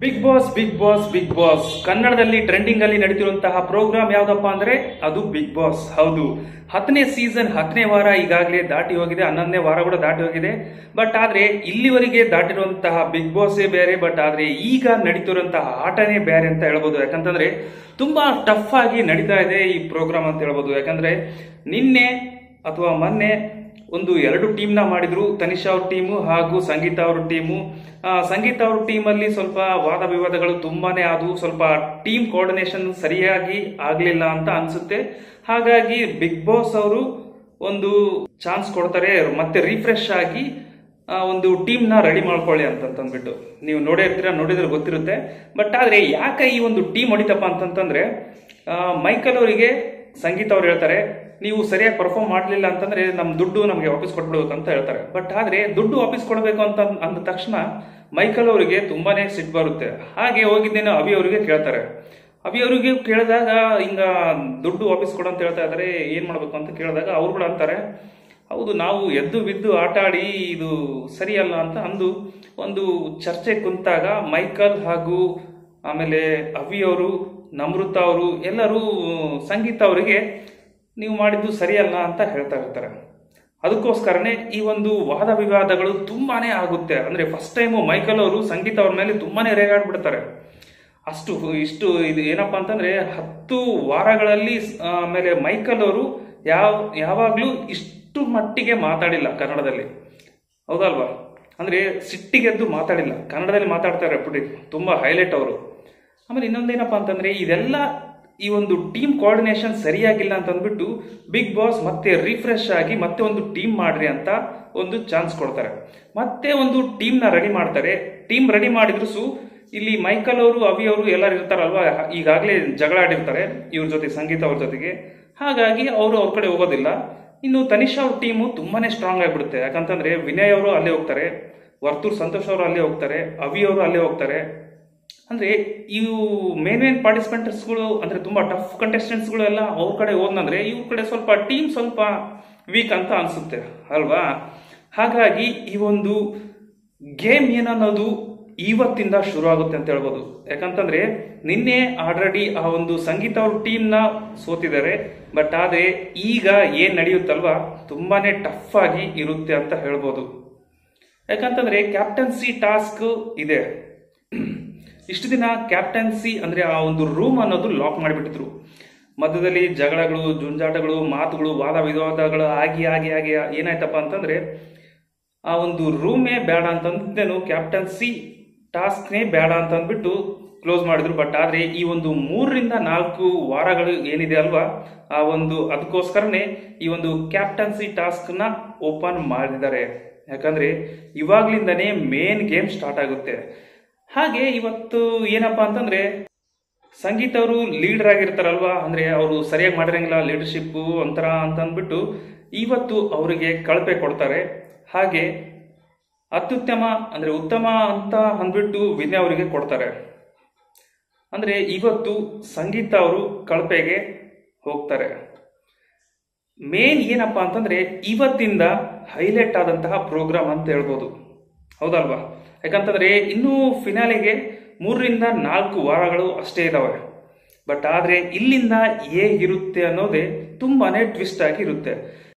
Big Boss Bigg Boss Bigg Boss ಕನ್ನಡದಲ್ಲಿ trending ಅಲ್ಲಿ ನಡೀತಿರುವಂತಹ ಪ್ರೋಗ್ರಾಮ್ ಯಾವ್ದಪ್ಪ ಅಂದ್ರೆ ಅದು ಬಿಗ್ ಬಾಸ್. ಹೌದು, 10ನೇ ಸೀಸನ್ 10ನೇ ವಾರ ಈಗಾಗಲೇ ದಾಟಿ ಹೋಗಿದೆ, 11ನೇ ವಾರ ಕೂಡ ದಾಟಿ ಹೋಗಿದೆ. ಬಟ್ ಆದ್ರೆ ಇಲ್ಲಿವರೆಗೆ ದಾಟಿರುವಂತಹ ಬಿಗ್ ಬಾಸೇ ಬೇರೆ, ಬಟ್ ಆದ್ರೆ ಈಗ ನಡೀತಿರುವಂತಹ ಆಟನೇ ಬೇರೆ ಅಂತ ಹೇಳ್ಬೋದು. ಯಾಕಂತಂದ್ರೆ ತುಂಬಾ ಟಫ್ ಆಗಿ ನಡೀತಾ ಇದೆ ಈ ಪ್ರೋಗ್ರಾಮ್ ಅಂತ ಹೇಳ್ಬೋದು. ಯಾಕಂದ್ರೆ ನಿನ್ನೆ ಅಥವಾ ಮೊನ್ನೆ ಒಂದು 2 ಟೀಮ್ನ ಮಾಡಿದ್ರು, ತನಿಷಾ ಅವ್ರ ಟೀಮು ಹಾಗೂ ಸಂಗೀತ ಅವ್ರ ಟೀಮು. ಸಂಗೀತ ಅವ್ರ ಟೀಮಲ್ಲಿ ಸ್ವಲ್ಪ ವಾದ ವಿವಾದಗಳು ತುಂಬಾನೇ ಆದವು, ಸ್ವಲ್ಪ ಟೀಮ್ ಕೋಆರ್ಡಿನೇಷನ್ ಸರಿಯಾಗಿ ಆಗ್ಲಿಲ್ಲ ಅಂತ ಅನ್ಸುತ್ತೆ. ಹಾಗಾಗಿ ಬಿಗ್ ಬಾಸ್ ಅವರು ಒಂದು ಚಾನ್ಸ್ ಕೊಡ್ತಾರೆ, ಮತ್ತೆ ರಿಫ್ರೆಶ್ ಆಗಿ ಒಂದು ಟೀಮ್ ನ ರೆಡಿ ಮಾಡ್ಕೊಳ್ಳಿ ಅಂತಂದ್ಬಿಟ್ಟು. ನೀವು ನೋಡಿದ್ರೆ ಗೊತ್ತಿರುತ್ತೆ. ಬಟ್ ಆದ್ರೆ ಯಾಕೆ ಈ ಒಂದು ಟೀಮ್ ಹೊಡಿತಪ್ಪ ಅಂತಂತಂದ್ರೆ, ಮೈಕಲ್ ಅವರಿಗೆ ಸಂಗೀತ ಅವ್ರು ಹೇಳ್ತಾರೆ, ನೀವು ಸರಿಯಾಗಿ ಪರ್ಫಾರ್ಮ್ ಮಾಡಲಿಲ್ಲ ಅಂತಂದ್ರೆ ನಮ್ ದುಡ್ಡು ನಮಗೆ ವಾಪಸ್ ಕೊಟ್ಬಿಡ್ಬೇಕು ಅಂತ ಹೇಳ್ತಾರೆ. ಬಟ್ ಆದ್ರೆ ದುಡ್ಡು ವಾಪಸ್ ಕೊಡಬೇಕು ಅಂತ ಅಂದ ತಕ್ಷಣ ಮೈಕಲ್ ಅವರಿಗೆ ತುಂಬಾನೇ ಸಿಟ್ಟು ಬರುತ್ತೆ. ಹಾಗೆ ಹೋಗಿದ್ದೇನೆ ಅಭಿ ಅವರಿಗೆ ಕೇಳ್ತಾರೆ. ಅಭಿ ಅವರಿಗೆ ಕೇಳಿದಾಗ ಹಿಂಗ ದುಡ್ಡು ವಾಪಸ್ ಕೊಡು ಅಂತ ಹೇಳ್ತಾ ಇದಾರೆ, ಏನ್ ಮಾಡ್ಬೇಕು ಅಂತ ಕೇಳಿದಾಗ ಅವ್ರು ಕೂಡ ಅಂತಾರೆ, ಹೌದು ನಾವು ಎದ್ದು ಬಿದ್ದು ಆಟ ಆಡಿ ಇದು ಸರಿಯಲ್ಲ ಅಂತ ಅಂದು ಒಂದು ಚರ್ಚೆ ಕುಂತಾಗ ಮೈಕಲ್ ಹಾಗೂ ಆಮೇಲೆ ಅಭಿ ಅವರು, ನಮ್ರತಾ ಅವರು ಎಲ್ಲರೂ ಸಂಗೀತ ಅವರಿಗೆ ನೀವು ಮಾಡಿದ್ದು ಸರಿಯಲ್ಲ ಅಂತ ಹೇಳ್ತಾ ಇರ್ತಾರೆ. ಅದಕ್ಕೋಸ್ಕರನೇ ಈ ಒಂದು ವಾದ ವಿವಾದಗಳು ತುಂಬಾನೇ ಆಗುತ್ತೆ. ಅಂದ್ರೆ ಫಸ್ಟ್ ಟೈಮು ಮೈಕಲ್ ಅವರು ಸಂಗೀತ ಅವ್ರ ಮೇಲೆ ತುಂಬಾನೇ ರೇಗಾಡ್ಬಿಡ್ತಾರೆ. ಇಷ್ಟು ಇದು ಏನಪ್ಪಾ ಅಂತಂದ್ರೆ 10 ವಾರಗಳಲ್ಲಿ ಆಮೇಲೆ ಮೈಕಲ್ ಅವರು ಯಾವಾಗ್ಲೂ ಇಷ್ಟು ಮಟ್ಟಿಗೆ ಮಾತಾಡಿಲ್ಲ ಕನ್ನಡದಲ್ಲಿ, ಹೌದಲ್ವಾ? ಅಂದ್ರೆ ಸಿಟ್ಟಿಗೆದ್ದು ಮಾತಾಡಿಲ್ಲ, ಕನ್ನಡದಲ್ಲಿ ಮಾತಾಡ್ತಾರೆ ಬಿಡಿ, ತುಂಬಾ ಹೈಲೈಟ್ ಅವರು. ಆಮೇಲೆ ಇನ್ನೊಂದೇನಪ್ಪಾ ಅಂತಂದ್ರೆ, ಇದೆಲ್ಲ ಈ ಒಂದು ಟೀಮ್ ಕೋಆರ್ಡಿನೇಷನ್ ಸರಿಯಾಗಿಲ್ಲ ಅಂತ ಅಂದ್ಬಿಟ್ಟು ಬಿಗ್ ಬಾಸ್ ಮತ್ತೆ ರಿಫ್ರೆಶ್ ಆಗಿ ಮತ್ತೆ ಒಂದು ಟೀಮ್ ಮಾಡ್ರಿ ಅಂತ ಒಂದು ಚಾನ್ಸ್ ಕೊಡ್ತಾರೆ, ಮತ್ತೆ ಒಂದು ಟೀಮ್ ನ ರೆಡಿ ಮಾಡ್ತಾರೆ. ಟೀಮ್ ರೆಡಿ ಮಾಡಿದ್ರು ಇಲ್ಲಿ ಮೈಕಲ್ ಅವರು, ಅಭಿ ಅವರು ಎಲ್ಲರೂ ಇರ್ತಾರಲ್ವಾ, ಈಗಾಗಲೇ ಜಗಳ ಆಡಿರ್ತಾರೆ ಇವ್ರ ಜೊತೆ, ಸಂಗೀತ ಅವ್ರ ಜೊತೆಗೆ. ಹಾಗಾಗಿ ಅವರು ಅವ್ರ ಕಡೆ ಹೋಗೋದಿಲ್ಲ. ಇನ್ನು ತನಿಷಾ ಅವ್ರ ಟೀಮು ತುಂಬಾನೇ ಸ್ಟ್ರಾಂಗ್ ಆಗಿಬಿಡುತ್ತೆ. ಯಾಕಂತಂದ್ರೆ ವಿನಯ್ ಅವರು ಅಲ್ಲೇ ಹೋಗ್ತಾರೆ, ವರ್ತೂರ್ ಸಂತೋಷ್ ಅವರು ಅಲ್ಲೇ ಹೋಗ್ತಾರೆ, ಅಭಿ ಅವರು ಅಲ್ಲೇ ಹೋಗ್ತಾರೆ. ಅಂದ್ರೆ ಇವು ಮೇನ್ ಪಾರ್ಟಿಸಿಪೆಂಟ್ಸ್ಗಳು ಅಂದ್ರೆ ತುಂಬಾ ಟಫ್ ಕಂಟೆಸ್ಟೆಂಟ್ಸ್ಗಳು ಎಲ್ಲ ಅವ್ರ ಕಡೆ ಹೋದ್ನಂದ್ರೆ ಇವ್ರ ಕಡೆ ಸ್ವಲ್ಪ ಟೀಮ್ ಸ್ವಲ್ಪ ವೀಕ್ ಅಂತ ಅನ್ಸುತ್ತೆ ಅಲ್ವಾ? ಹಾಗಾಗಿ ಈ ಒಂದು ಗೇಮ್ ಏನನ್ನೋದು ಇವತ್ತಿಂದ ಶುರು ಆಗುತ್ತೆ ಅಂತ ಹೇಳ್ಬೋದು. ಯಾಕಂತಂದ್ರೆ ನಿನ್ನೆ ಆಲ್ರೆಡಿ ಆ ಒಂದು ಸಂಗೀತ ಅವ್ರ ಟೀಮ್ ನ ಸೋತಿದ್ದಾರೆ. ಬಟ್ ಆದ್ರೆ ಈಗ ಏನ್ ನಡೆಯುತ್ತಲ್ವಾ, ತುಂಬಾನೇ ಟಫ್ ಆಗಿ ಇರುತ್ತೆ ಅಂತ ಹೇಳ್ಬೋದು. ಯಾಕಂತಂದ್ರೆ ಕ್ಯಾಪ್ಟನ್ಸಿ ಟಾಸ್ಕ್ ಇದೆ. ಇಷ್ಟು ದಿನ ಕ್ಯಾಪ್ಟನ್ಸಿ ಅಂದ್ರೆ ಆ ಒಂದು ರೂಮ್ ಅನ್ನೋದು ಲಾಕ್ ಮಾಡಿಬಿಟ್ಟಿದ್ರು. ಮಧ್ಯದಲ್ಲಿ ಜಗಳಗಳು, ಜುಂಜಾಟಗಳು, ಮಾತುಗಳು, ವಾದ ವಿವಾದಗಳು ಆಗಿ ಆಗಿ ಆಗಿ ಏನಾಯ್ತಪ್ಪ ಅಂತಂದ್ರೆ ಆ ಒಂದು ರೂಮೇ ಬೇಡ ಅಂತಂದೇನು, ಕ್ಯಾಪ್ಟನ್ಸಿ ಟಾಸ್ಕ್ನೇ ಬೇಡ ಅಂತ ಅಂದ್ಬಿಟ್ಟು ಕ್ಲೋಸ್ ಮಾಡಿದ್ರು. ಬಟ್ ಆದ್ರೆ ಈ ಒಂದು 3 ರಿಂದ 4 ವಾರಗಳು ಏನಿದೆ ಅಲ್ವಾ, ಆ ಒಂದು ಅದಕ್ಕೋಸ್ಕರನೇ ಈ ಒಂದು ಕ್ಯಾಪ್ಟನ್ಸಿ ಟಾಸ್ಕ್ ನ ಓಪನ್ ಮಾಡಿದ್ದಾರೆ. ಯಾಕಂದ್ರೆ ಇವಾಗ್ಲಿಂದನೇ ಮೇನ್ ಗೇಮ್ ಸ್ಟಾರ್ಟ್ ಆಗುತ್ತೆ. ಹಾಗೆ ಇವತ್ತು ಏನಪ್ಪಾ ಅಂತಂದ್ರೆ, ಸಂಗೀತ ಅವರು ಲೀಡರ್ ಆಗಿರ್ತಾರಲ್ವಾ, ಅಂದ್ರೆ ಅವರು ಸರಿಯಾಗಿ ಮಾಡಿರಂಗಿಲ್ಲ ಲೀಡರ್ಶಿಪ್ ಒಂಥರ ಅಂತ ಅಂದ್ಬಿಟ್ಟು ಇವತ್ತು ಅವರಿಗೆ ಕಳಪೆ ಕೊಡ್ತಾರೆ. ಹಾಗೆ ಅತ್ಯುತ್ತಮ ಅಂದ್ರೆ ಉತ್ತಮ ಅಂತ ಅಂದ್ಬಿಟ್ಟು ವಿನಯ್ ಅವರಿಗೆ ಕೊಡ್ತಾರೆ. ಅಂದ್ರೆ ಇವತ್ತು ಸಂಗೀತ ಅವರು ಕಳಪೆಗೆ ಹೋಗ್ತಾರೆ. ಮೇನ್ ಏನಪ್ಪಾ ಅಂತಂದ್ರೆ ಇವತ್ತಿಂದ ಹೈಲೈಟ್ ಆದಂತಹ ಪ್ರೋಗ್ರಾಮ್ ಅಂತ ಹೇಳ್ಬೋದು, ಹೌದಲ್ವಾ? ಯಾಕಂತಂದ್ರೆ ಇನ್ನೂ ಫಿನಾಲೆಗೆ 3 ರಿಂದ 4 ವಾರಗಳು ಅಷ್ಟೇ ಇದಾವೆ. ಬಟ್ ಆದ್ರೆ ಇಲ್ಲಿಂದ ಹೇಗಿರುತ್ತೆ ಅನ್ನೋದೇ ತುಂಬಾನೇ ಟ್ವಿಸ್ಟ್ ಆಗಿ ಇರುತ್ತೆ.